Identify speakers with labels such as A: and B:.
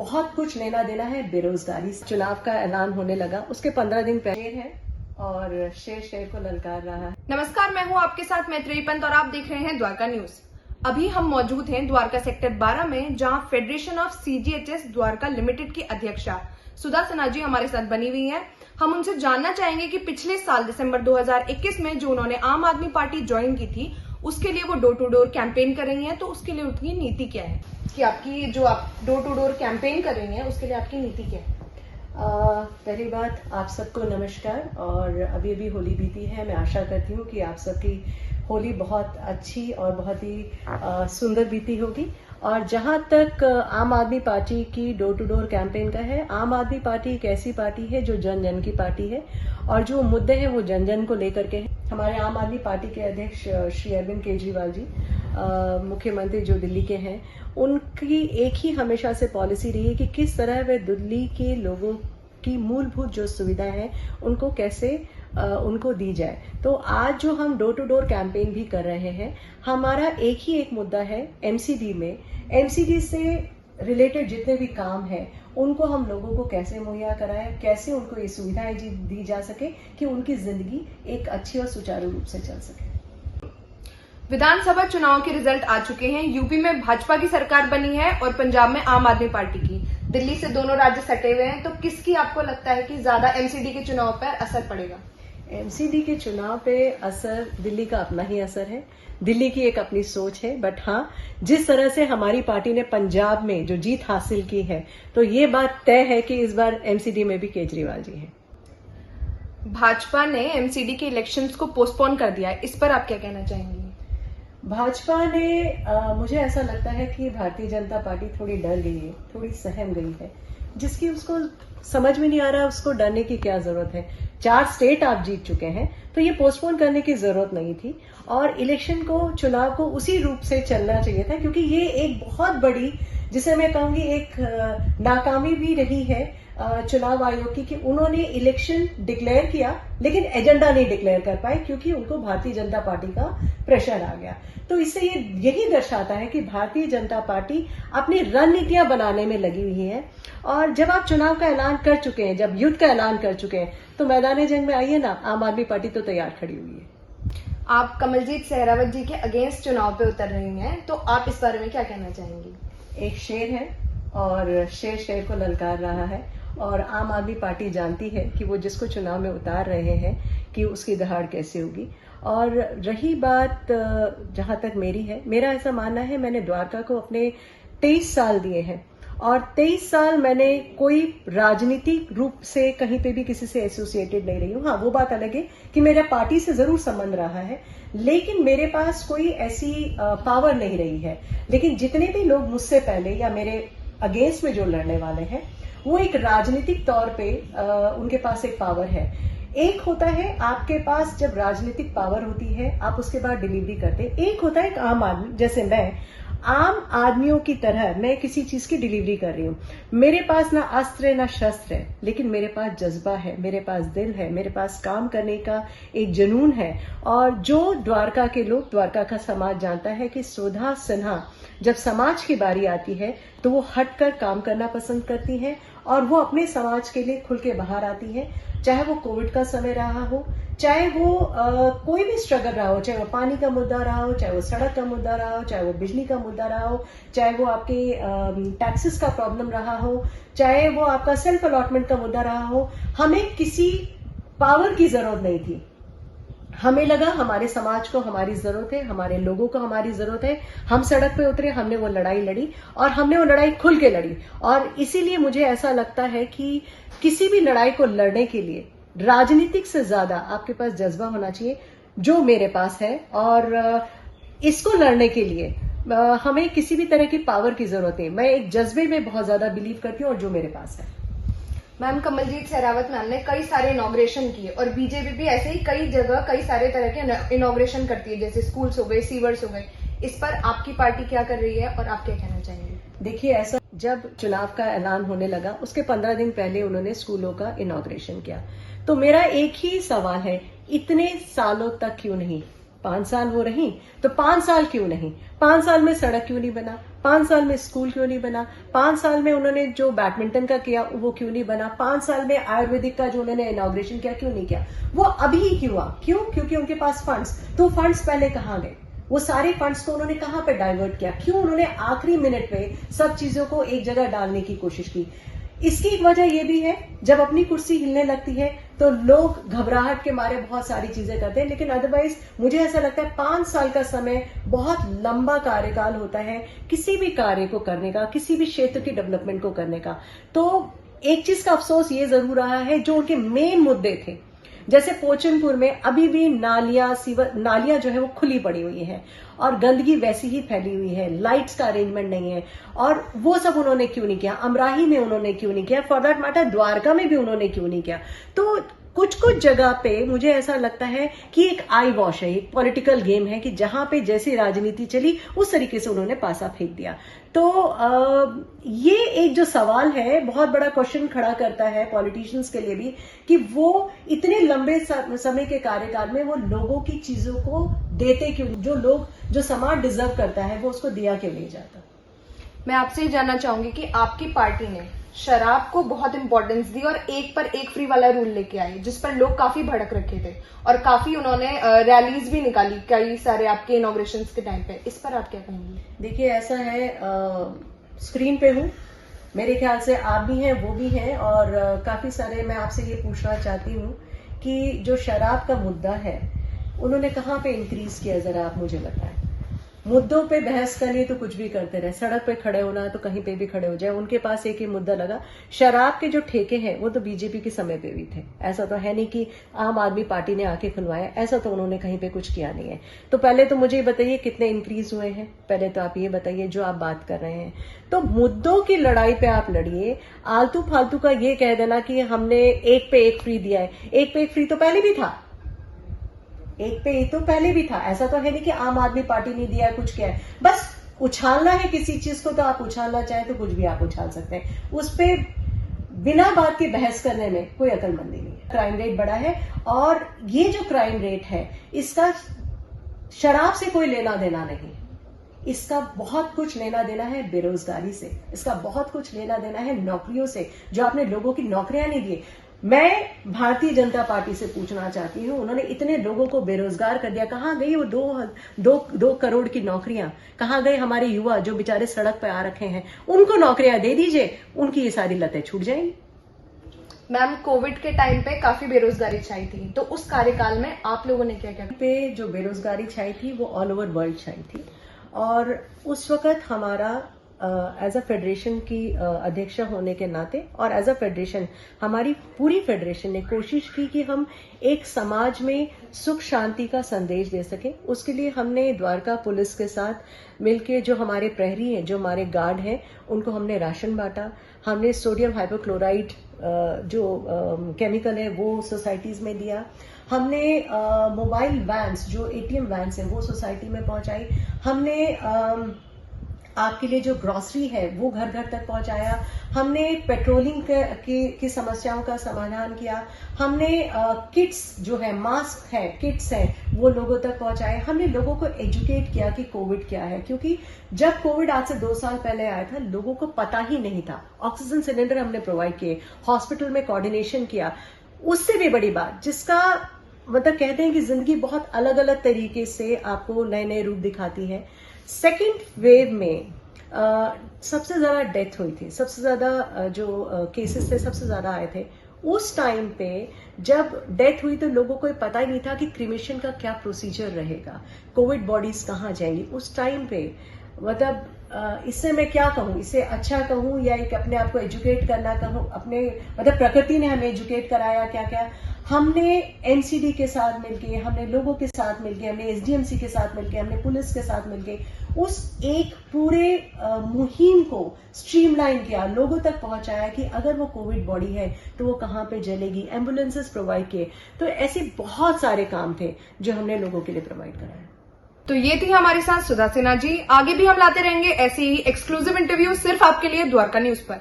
A: बहुत कुछ लेना देना है बेरोजगारी से। चुनाव का ऐलान होने लगा, उसके 15 दिन पहले है और शेर को ललकार रहा है।
B: नमस्कार, मैं हूं आपके साथ मैत्रेयी पंत और आप देख रहे हैं द्वारका न्यूज। अभी हम मौजूद हैं द्वारका सेक्टर 12 में, जहां federation of CGHS Dwarka limited की अध्यक्षा सुधा सिन्हा जी हमारे साथ बनी हुई हैं। हम उनसे जानना चाहेंगे कि पिछले साल दिसंबर 2021 में जो उन्होंने आम आदमी पार्टी ज्वाइन की थी, उसके लिए वो डोर टू डोर कैंपेन कर रही हैं, तो उसके लिए उनकी नीति क्या है कि आपकी जो आप डोर टू डोर कैंपेन कर रही हैं उसके लिए आपकी नीति क्या है?
A: पहली बात, आप सबको नमस्कार। और अभी अभी होली बीती है, मैं आशा करती हूँ कि आप सबकी होली बहुत अच्छी और बहुत ही सुंदर बीती होगी। और जहाँ तक आम आदमी पार्टी की डोर टू डोर कैंपेन का है, आम आदमी पार्टी एक ऐसी पार्टी है जो जन जन की पार्टी है और जो मुद्दे हैं वो जन जन को लेकर के हैं। हमारे आम आदमी पार्टी के अध्यक्ष श्री अरविंद केजरीवाल जी, मुख्यमंत्री जो दिल्ली के हैं, उनकी एक ही हमेशा से पॉलिसी रही है कि किस तरह वे दिल्ली के लोगों की मूलभूत जो सुविधा है उनको कैसे उनको दी जाए। तो आज जो हम डोर टू डोर कैंपेन भी कर रहे हैं, हमारा एक मुद्दा है MCD में। MCD से रिलेटेड जितने भी काम है उनको हम लोगों को कैसे मुहैया कराएं, कैसे उनको ये सुविधाएं दी जा सके कि उनकी जिंदगी एक अच्छी और सुचारू रूप से चल सके।
B: विधानसभा चुनाव के रिजल्ट आ चुके हैं। यूपी में भाजपा की सरकार बनी है और पंजाब में आम आदमी पार्टी की। दिल्ली से दोनों राज्य सटे हुए हैं, तो किसकी आपको लगता है कि ज्यादा MCD के चुनाव पर असर पड़ेगा?
A: MCD के चुनाव पे असर दिल्ली का अपना ही असर है, दिल्ली की एक अपनी सोच है। बट हाँ, जिस तरह से हमारी पार्टी ने पंजाब में जो जीत हासिल की है, तो ये बात तय है कि इस बार MCD में भी केजरीवाल जी हैं।
B: भाजपा ने MCD के इलेक्शंस को पोस्टपोन कर दिया है, इस पर आप क्या कहना चाहेंगी?
A: भाजपा ने मुझे ऐसा लगता है कि भारतीय जनता पार्टी थोड़ी डर गई है, थोड़ी सहम गई है, जिसकी उसको समझ में नहीं आ रहा उसको डरने की क्या जरूरत है। 4 स्टेट आप जीत चुके हैं, तो ये पोस्टपोन करने की जरूरत नहीं थी और इलेक्शन को, चुनाव को उसी रूप से चलना चाहिए था, क्योंकि ये एक बहुत बड़ी, जिसे मैं कहूंगी एक नाकामी भी रही है चुनाव आयोग की, कि उन्होंने इलेक्शन डिक्लेयर किया लेकिन एजेंडा नहीं डिक्लेयर कर पाए क्योंकि उनको भारतीय जनता पार्टी का प्रेशर आ गया। तो इससे ये यही दर्शाता है कि भारतीय जनता पार्टी अपनी रणनीतियां बनाने में लगी हुई है। और जब आप चुनाव का ऐलान कर चुके हैं, जब युद्ध का ऐलान कर चुके हैं, तो मैदान जंग में आइए ना, आम आदमी पार्टी तो तैयार खड़ी हुई है।
B: आप कमलजीत सहरावत जी के अगेंस्ट चुनाव पे उतर रही हैं, तो आप इस बारे में क्या कहना चाहेंगी?
A: एक शेर है और शेर को ललकार रहा है और आम आदमी पार्टी जानती है कि वो जिसको चुनाव में उतार रहे हैं कि उसकी दहाड़ कैसे होगी। और रही बात जहां तक मेरी है, मेरा ऐसा मानना है, मैंने द्वारका को अपने 23 साल दिए हैं और 23 साल मैंने कोई राजनीतिक रूप से कहीं पे भी किसी से एसोसिएटेड नहीं रही हूँ। हाँ, वो बात अलग है कि मेरा पार्टी से जरूर संबंध रहा है, लेकिन मेरे पास कोई ऐसी पावर नहीं रही है। लेकिन जितने भी लोग मुझसे पहले या मेरे अगेंस्ट में जो लड़ने वाले हैं, वो एक राजनीतिक तौर पे उनके पास एक पावर है। एक होता है आपके पास जब राजनीतिक पावर होती है, आप उसके बाद डिलीवरी करते हैं। एक होता है एक आम आदमी, जैसे मैं आम आदमियों की तरह मैं किसी चीज की डिलीवरी कर रही हूँ। मेरे पास ना अस्त्र है ना शस्त्र है, लेकिन मेरे पास जज्बा है, मेरे पास दिल है, मेरे पास काम करने का एक जुनून है। और जो द्वारका के लोग, द्वारका का समाज जानता है कि सुधा सिन्हा जब समाज की बारी आती है तो वो हटकर काम करना पसंद करती है और वो अपने समाज के लिए खुल के बाहर आती है। चाहे वो कोविड का समय रहा हो, चाहे वो कोई भी स्ट्रगल रहा हो, चाहे वो पानी का मुद्दा रहा हो, चाहे वो सड़क का मुद्दा रहा हो, चाहे वो बिजली का मुद्दा रहा हो, चाहे वो आपके टैक्सेस का प्रॉब्लम रहा हो, चाहे वो आपका सेल्फ अलॉटमेंट का मुद्दा रहा हो, हमें किसी पावर की जरूरत नहीं थी। हमें लगा हमारे समाज को हमारी जरूरत है, हमारे लोगों को हमारी जरूरत है। हम सड़क पे उतरे, हमने वो लड़ाई लड़ी और हमने वो लड़ाई खुल के लड़ी। और इसीलिए मुझे ऐसा लगता है कि किसी भी लड़ाई को लड़ने के लिए राजनीतिक से ज्यादा आपके पास जज्बा होना चाहिए, जो मेरे पास है। और इसको लड़ने के लिए हमें किसी भी तरह की पावर की जरूरत नहीं। मैं एक जज्बे में बहुत ज्यादा बिलीव करती हूँ और जो मेरे पास है।
B: मैम, कमलजीत सहरावत मैम ने कई सारे इनॉग्रेशन किए और बीजेपी भी ऐसे ही कई जगह कई सारे तरह के इनॉग्रेशन करती है, जैसे स्कूल्स हो गए, सीवर्स हो गए। इस पर आपकी पार्टी क्या कर रही है और आप क्या कहना चाहेंगे?
A: देखिए, ऐसा जब चुनाव का ऐलान होने लगा, उसके 15 दिन पहले उन्होंने स्कूलों का इनॉग्रेशन किया। तो मेरा एक ही सवाल है, इतने सालों तक क्यों नहीं? 5 साल वो रही, तो 5 साल क्यों नहीं? 5 साल में सड़क क्यों नहीं बना? 5 साल में स्कूल क्यों नहीं बना? 5 साल में उन्होंने जो बैडमिंटन का किया वो क्यों नहीं बना? 5 साल में आयुर्वेदिक का जो उन्होंने इनॉग्रेशन किया क्यों नहीं किया? वो अभी क्यों हुआ? क्यों? क्योंकि उनके पास फंड्स। तो फंड्स पहले कहाँ गए? वो सारे फंड्स को उन्होंने कहां पे डाइवर्ट किया? क्यों उन्होंने आखिरी मिनट में सब चीजों को एक जगह डालने की कोशिश की? इसकी एक वजह यह भी है, जब अपनी कुर्सी हिलने लगती है तो लोग घबराहट के मारे बहुत सारी चीजें करते हैं, लेकिन अदरवाइज मुझे ऐसा लगता है 5 साल का समय बहुत लंबा कार्यकाल होता है किसी भी कार्य को करने का, किसी भी क्षेत्र की डेवलपमेंट को करने का। तो एक चीज का अफसोस ये जरूर रहा है, जो उनके मेन मुद्दे थे, जैसे पोचनपुर में अभी भी नालियां जो है वो खुली पड़ी हुई है और गंदगी वैसी ही फैली हुई है, लाइट्स का अरेंजमेंट नहीं है, और वो सब उन्होंने क्यों नहीं किया? अमराही में उन्होंने क्यों नहीं किया? फॉर दैट मैटर द्वारका में भी उन्होंने क्यों नहीं किया? तो कुछ कुछ जगह पे मुझे ऐसा लगता है कि एक आई वॉश है, एक पॉलिटिकल गेम है, कि जहां पे जैसी राजनीति चली उस तरीके से उन्होंने पासा फेंक दिया। तो ये एक जो सवाल है बहुत बड़ा क्वेश्चन खड़ा करता है पॉलिटिशियंस के लिए भी, कि वो इतने लंबे समय के कार्यकाल में वो लोगों की चीजों को देते क्यों? जो समाज डिजर्व करता है वो उसको दिया क्यों नहीं जाता?
B: मैं आपसे ये जानना चाहूंगी कि आपकी पार्टी ने शराब को बहुत इंपॉर्टेंस दी और एक पर एक फ्री वाला रूल लेके आई, जिस पर लोग काफी भड़क रखे थे और काफी उन्होंने रैलीज भी निकाली कई सारे आपके इनॉग्रेशन के टाइम पे। इस पर आप क्या कहेंगे?
A: देखिए, ऐसा है, स्क्रीन पे हूँ, मेरे ख्याल से आप भी हैं, वो भी हैं, और काफी सारे, मैं आपसे ये पूछना चाहती हूँ कि जो शराब का मुद्दा है उन्होंने कहाँ पे इंक्रीज किया, जरा आप मुझे बताएं। मुद्दों पे बहस करनी तो कुछ भी करते रहे, सड़क पे खड़े होना तो कहीं पे भी खड़े हो जाए, उनके पास एक ही मुद्दा लगा। शराब के जो ठेके हैं वो तो बीजेपी के समय पे भी थे, ऐसा तो है नहीं कि आम आदमी पार्टी ने आके खुलवाया, ऐसा तो उन्होंने कहीं पे कुछ किया नहीं है। तो पहले तो मुझे बताइए कितने इंक्रीज हुए हैं, पहले तो आप ये बताइए जो आप बात कर रहे हैं। तो मुद्दों की लड़ाई पे आप लड़िए, आलतू फालतू का ये कह देना कि हमने एक पे एक फ्री दिया है, एक पे एक फ्री तो पहले भी था, एक पे एक तो पहले भी था, ऐसा तो है नहीं कि आम आदमी पार्टी ने दिया है, कुछ किया है। बस उछालना है किसी चीज को तो आप उछालना चाहें तो कुछ भी आप उछाल सकते हैं, उस पे बिना बात के बहस करने में कोई अकलमंदी नहीं है। क्राइम रेट बढ़ा है, और ये जो क्राइम रेट है इसका शराब से कोई लेना देना नहीं, इसका बहुत कुछ लेना देना है बेरोजगारी से, इसका बहुत कुछ लेना देना है नौकरियों से, जो आपने लोगों की नौकरियां नहीं दी। मैं भारतीय जनता पार्टी से पूछना चाहती हूं, उन्होंने इतने लोगों को बेरोजगार कर दिया, कहां गई वो दो करोड़ की नौकरियां? कहां गए हमारे युवा जो बेचारे सड़क पे आ रखे हैं? उनको नौकरियां दे दीजिए, उनकी ये सारी लतें छूट जाएंगी।
B: मैम, कोविड के टाइम पे काफी बेरोजगारी छाई थी, तो उस कार्यकाल में आप लोगों ने क्या क्या
A: पे जो बेरोजगारी छाई थी वो ऑल ओवर वर्ल्ड छाई थी, और उस वक्त हमारा एज अ फेडरेशन की अध्यक्षा होने के नाते और एज अ फेडरेशन हमारी पूरी फेडरेशन ने कोशिश की कि हम एक समाज में सुख शांति का संदेश दे सके। उसके लिए हमने द्वारका पुलिस के साथ मिलके, जो हमारे प्रहरी हैं, जो हमारे गार्ड हैं, उनको हमने राशन बांटा। हमने सोडियम हाइपोक्लोराइड जो केमिकल है वो सोसाइटीज में दिया। हमने मोबाइल वैन्स, जो एटीएम वैन्स हैं, वो सोसाइटी में पहुंचाई। हमने आपके लिए जो ग्रोसरी है वो घर घर तक पहुंचाया। हमने पेट्रोलिंग की समस्याओं का समाधान किया। हमने किट्स जो है, मास्क है, किट्स है, वो लोगों तक पहुंचाए। हमने लोगों को एजुकेट किया कि कोविड क्या है, क्योंकि जब कोविड आज से 2 साल पहले आया था लोगों को पता ही नहीं था। ऑक्सीजन सिलेंडर हमने प्रोवाइड किए, हॉस्पिटल में कोऑर्डिनेशन किया। उससे भी बड़ी बात, जिसका मतलब कहते हैं कि जिंदगी बहुत अलग अलग तरीके से आपको नए नए रूप दिखाती है। सेकेंड वेव में सबसे ज्यादा डेथ हुई थी, सबसे ज्यादा जो केसेस थे सबसे ज्यादा आए थे। उस टाइम पे जब डेथ हुई तो लोगों को पता ही नहीं था कि क्रिमेशन का क्या प्रोसीजर रहेगा, कोविड बॉडीज कहाँ जाएंगी। उस टाइम पे मतलब इससे मैं क्या कहूँ, इसे अच्छा कहूँ या एक अपने आप को एजुकेट करना कहूँ, अपने मतलब प्रकृति ने हमें एजुकेट कराया क्या क्या। हमने एनसीडी के साथ मिलके, हमने लोगों के साथ मिलके, हमने एसडीएमसी के साथ मिलके, हमने पुलिस के साथ मिलके उस एक पूरे मुहिम को स्ट्रीमलाइन किया, लोगों तक पहुंचाया कि अगर वो कोविड बॉडी है तो वो कहाँ पे जलेगी, एम्बुलेंसेस प्रोवाइड किए। तो ऐसे बहुत सारे काम थे जो हमने लोगों के लिए प्रोवाइड कराए।
B: तो ये थी हमारे साथ सुधा सिन्हा जी। आगे भी हम लाते रहेंगे ऐसे ही एक्सक्लूसिव इंटरव्यू सिर्फ आपके लिए द्वारका न्यूज पर।